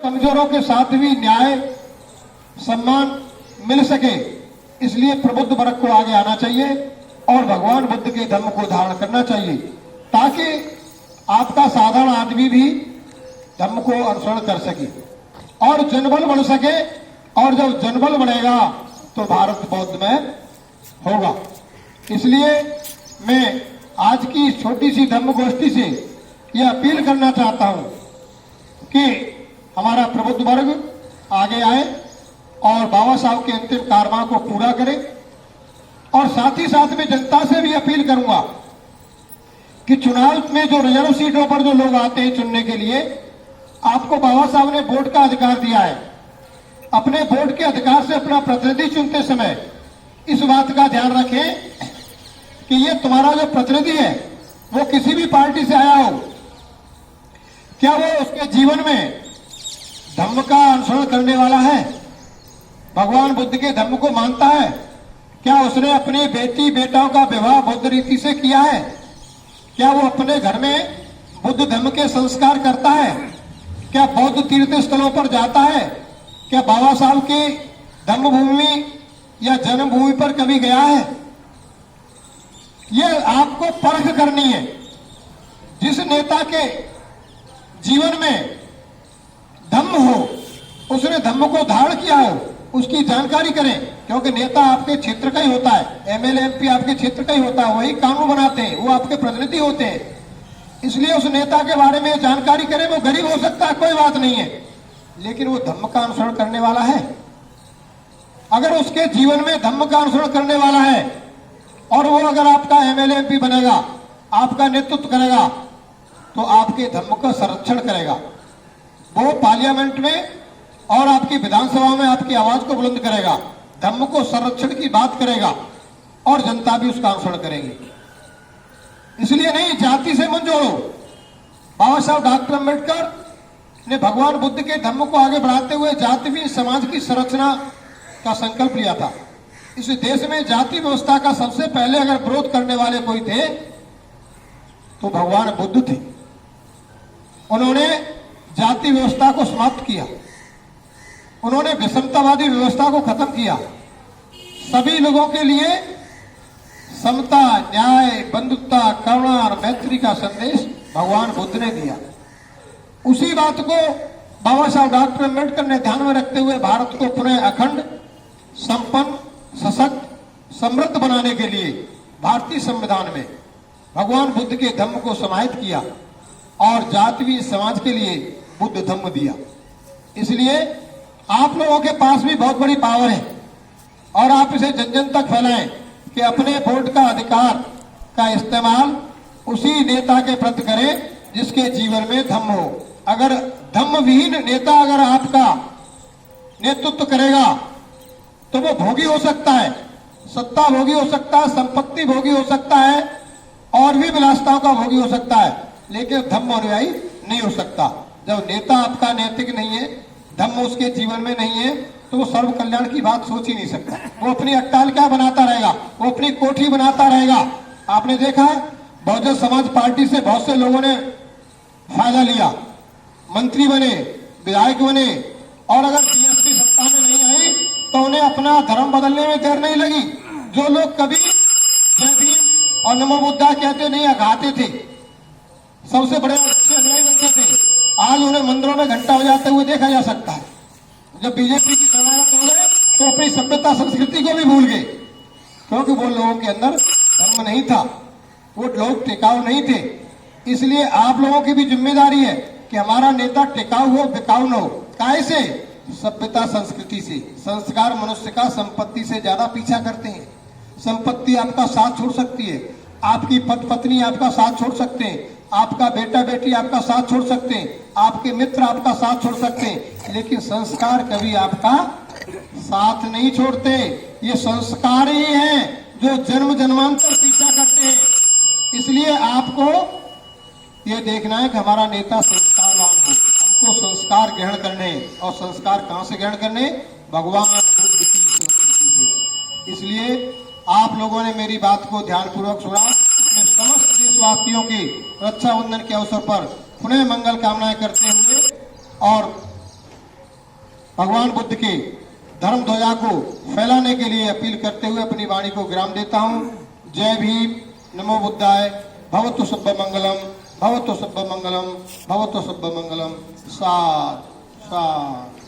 कमजोरों के साथ भी न्याय सम्मान मिल सके, इसलिए प्रबुद्ध वर्ग को आगे आना चाहिए और भगवान बुद्ध के धर्म को धारण करना चाहिए, ताकि आपका साधारण आदमी भी धर्म को अनुसरण कर सके और जनबल बढ़ सके। और जब जनबल बढ़ेगा तो भारत बौद्ध में होगा। इसलिए मैं आज की छोटी सी धर्म गोष्ठी से यह अपील करना चाहता हूं कि हमारा प्रबुद्ध वर्ग आगे आए और बाबा साहब के अंतिम कारवां को पूरा करे। और साथ ही साथ में जनता से भी अपील करूंगा कि चुनाव में जो रिजर्व सीटों पर जो लोग आते हैं चुनने के लिए, आपको बाबा साहब ने वोट का अधिकार दिया है। अपने वोट के अधिकार से अपना प्रतिनिधि चुनते समय इस बात का ध्यान रखें कि ये तुम्हारा जो प्रतिनिधि है वो किसी भी पार्टी से आया हो, क्या वो उसके जीवन में धर्म का अनुसरण करने वाला है, भगवान बुद्ध के धर्म को मानता है, क्या उसने अपने बेटी बेटाओं का विवाह बुद्ध रीति से किया है, क्या वो अपने घर में बुद्ध धर्म के संस्कार करता है, क्या बौद्ध तीर्थ स्थलों पर जाता है, क्या बाबा साहब के धर्मभूमि या जन्मभूमि पर कभी गया है। ये आपको परख करनी है। जिस नेता के जीवन में धम्म हो, उसने धम्म को धारण किया हो, उसकी जानकारी करें, क्योंकि नेता आपके क्षेत्र का ही होता है, एमएलए एमपी आपके क्षेत्र का ही होता है, वही कानून बनाते हैं, वो आपके प्रतिनिधि होते हैं। इसलिए उस नेता के बारे में जानकारी करें। वो गरीब हो सकता है, कोई बात नहीं है, लेकिन वो धम्म का अनुसरण करने वाला है। अगर उसके जीवन में धम्म का अनुसरण करने वाला है और वो अगर आपका एमएलए एमपी बनेगा, आपका नेतृत्व करेगा, तो आपके धर्म का संरक्षण करेगा। वो पार्लियामेंट में और आपकी विधानसभा में आपकी आवाज को बुलंद करेगा, धर्म को संरक्षण की बात करेगा और जनता भी उसका अनुसरण करेगी। इसलिए नहीं जाति से मन जोड़ो। बाबा साहब डॉक्टर अम्बेडकर ने भगवान बुद्ध के धर्म को आगे बढ़ाते हुए जातिवीय समाज की संरचना का संकल्प लिया था। इस देश में जाति व्यवस्था का सबसे पहले अगर विरोध करने वाले कोई थे तो भगवान बुद्ध थे। उन्होंने जाति व्यवस्था को समाप्त किया, उन्होंने विषमतावादी व्यवस्था को खत्म किया, सभी लोगों के लिए समता, न्याय, बंधुत्व, करुणा और मैत्री का संदेश भगवान बुद्ध ने दिया। उसी बात को बाबा साहब डॉक्टर अम्बेडकर ने ध्यान में रखते हुए भारत को पुनः अखंड, संपन्न, सशक्त, समृद्ध बनाने के लिए भारतीय संविधान में भगवान बुद्ध के धम्म को समाहित किया और जातीय समाज के लिए बुद्ध धम्म दिया। इसलिए आप लोगों के पास भी बहुत बड़ी पावर है और आप इसे जन जन तक फैलाएं कि अपने वोट का अधिकार का इस्तेमाल उसी नेता के प्रति करें जिसके जीवन में धम्म हो। अगर धम्म विहीन नेता अगर आपका नेतृत्व करेगा तो वो भोगी हो सकता है, सत्ता भोगी हो सकता है, संपत्ति भोगी हो सकता है और भी विलासिताओं का भोगी हो सकता है, लेकिन धम्म अनुयायी नहीं हो सकता। जब नेता आपका नैतिक नहीं है, धम्म उसके जीवन में नहीं है, तो वो सर्व कल्याण की बात सोच ही नहीं सकता। वो अपनी अट्टालिका बनाता रहेगा, वो अपनी कोठी बनाता रहेगा। आपने देखा बहुजन समाज पार्टी से बहुत से लोगों ने फायदा लिया, मंत्री बने, विधायक बने, और अगर बीएसपी सत्ता में नहीं आई तो उन्हें अपना धर्म बदलने में देर नहीं लगी। जो लोग कभी जय भीम और नमो बुद्धा कहते नहीं अघाते थे, सबसे बड़े अच्छे अनुयायी बनते थे, आज उन्हें मंदिरों में घंटा बजाते हुए देखा जा सकता है। जब बीजेपी की शरणागत हो गए तो अपनी सभ्यता संस्कृति को भी भूल गए, क्योंकि वो लोगों के अंदर धर्म नहीं था, वो लोग टिकाऊ नहीं थे। इसलिए आप लोगों की भी जिम्मेदारी है कि हमारा नेता टिकाऊ हो, बिकाऊ न हो। कैसे? सभ्यता संस्कृति से। संस्कार मनुष्य का संपत्ति से ज्यादा पीछा करते हैं। संपत्ति आपका साथ छोड़ सकती है, आपकी पति पत्नी आपका साथ छोड़ सकते हैं, आपका बेटा बेटी आपका साथ छोड़ सकते हैं, आपके मित्र आपका साथ छोड़ सकते हैं, लेकिन संस्कार कभी आपका साथ नहीं छोड़ते। ये संस्कार ही हैं जो जन्म जन्मांतर पीछा करते हैं। इसलिए आपको ये देखना है कि हमारा नेता संस्कारवान हो। हमको संस्कार ग्रहण करने, और संस्कार कहां से ग्रहण करने? भगवान बुद्ध की संस्कृति से। इसलिए आप लोगों ने मेरी बात को ध्यानपूर्वक सुना। मैं समस्त देशवासियों की रक्षाबंधन के अवसर पर पुनः मंगल कामनाएं करते हुए और भगवान बुद्ध के धर्म ध्वजा को फैलाने के लिए अपील करते हुए अपनी वाणी को विराम देता हूँ। जय भीम, नमो बुद्धाय, भवतु सब्ब मंगलम, भवतु सब्ब मंगलम, भवतु सब्ब मंगलम। साथ साथ